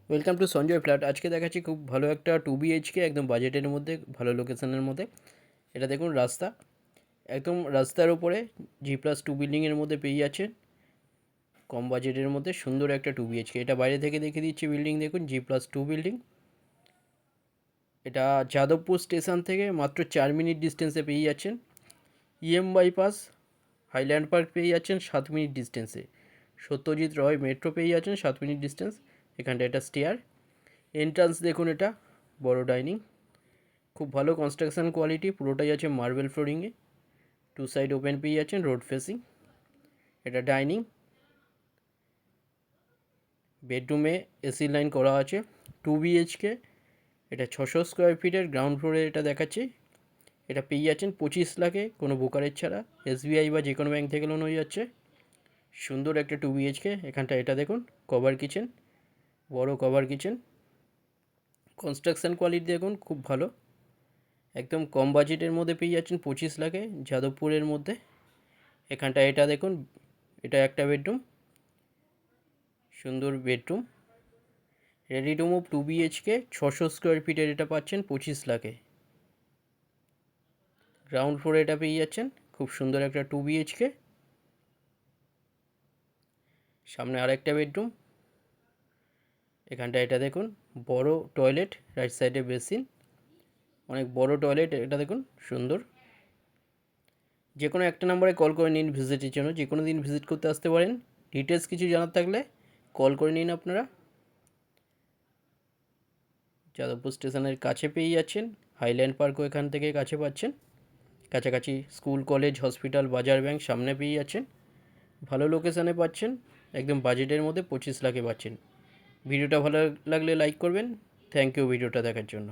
Welcome to Sanjay flat. আজকে দেখাচ্ছি খুব ভালো একটা 2 BHK একদম বাজেটের মধ্যে, ভালো লোকেশনের মধ্যে। এটা দেখুন রাস্তা, একদম রাস্তার উপরে G+2 বিল্ডিংয়ের মধ্যে পেয়ে যাচ্ছেন কম বাজেটের মধ্যে সুন্দর একটা 2 BHK। এটা বাইরে থেকে দেখিয়ে দিচ্ছি বিল্ডিং, দেখুন G+2 বিল্ডিং। এটা যাদবপুর স্টেশন থেকে মাত্র 4 মিনিট ডিস্টেন্সে পেয়ে যাচ্ছেন। বাইপাস, হাইল্যান্ড পার্ক পেয়ে যাচ্ছেন 7 মিনিট ডিস্টেন্সে। সত্যজিৎ রয় মেট্রো পেয়ে যাচ্ছেন 7 মিনিট ডিস্টেন্স। এখানটা এটা স্টেয়ার এন্ট্রান্স, দেখুন এটা বড় ডাইনিং, খুব ভালো কনস্ট্রাকশন কোয়ালিটি, পুরোটাই আছে মার্বেল ফ্লোরিংয়ে। 2 সাইড ওপেন পেয়ে যাচ্ছেন, রোড ফেসিং। এটা ডাইনিং, বেডরুমে এসি লাইন করা আছে। 2 BHK, এটা 600 স্কোয়ার ফিটের, গ্রাউন্ড ফ্লোরে এটা দেখাচ্ছি। এটা পেয়ে যাচ্ছেন 25 লাখে, কোনো ব্রোকারেজ ছাড়া। SBI বা যে কোনো ব্যাঙ্ক থেকে লোন হয়ে যাচ্ছে। সুন্দর একটা 2 BHK। এখানটা এটা দেখুন কভার কিচেন, বড় কভার কিচেন। কনস্ট্রাকশন কোয়ালিটি দেখুন খুব ভালো, একদম কম বাজেটের মধ্যে পেয়ে যাচ্ছেন 25 লাখে যাদবপুরের মধ্যে। এখানটা এটা দেখুন, এটা একটা বেডরুম, সুন্দর bedroom, ready to move 2 BHK 600 square ফিটের, এটা পাচ্ছেন 25 লাখে। গ্রাউন্ড ফ্লোরে এটা পেয়ে যাচ্ছেন, খুব সুন্দর একটা 2 BHK। সামনে আরেকটা বেডরুম, এখানটা এটা দেখুন বড় টয়লেট, রাইট সাইডে বেসিন, অনেক বড় টয়লেট এটা দেখুন সুন্দর। যে কোনো একটা নাম্বারে কল করে নিন ভিজিটের জন্য, যে কোনো দিন ভিজিট করতে আসতে পারেন। ডিটেলস কিছু জানার থাকলে কল করে নিন আপনারা। যাদবপুর স্টেশনের কাছে পেয়ে যাচ্ছেন, হাইল্যান্ড পার্কও এখান থেকে কাছে পাচ্ছেন, কাছাকাছি স্কুল, কলেজ, হসপিটাল, বাজার, ব্যাংক সামনে পেয়ে যাচ্ছেন, ভালো লোকেশানে পাচ্ছেন, একদম বাজেটের মধ্যে 25 লাখে পাচ্ছেন। ভিডিওটা ভালো লাগলে লাইক করবেন। থ্যাংক ইউ ভিডিওটা দেখার জন্য।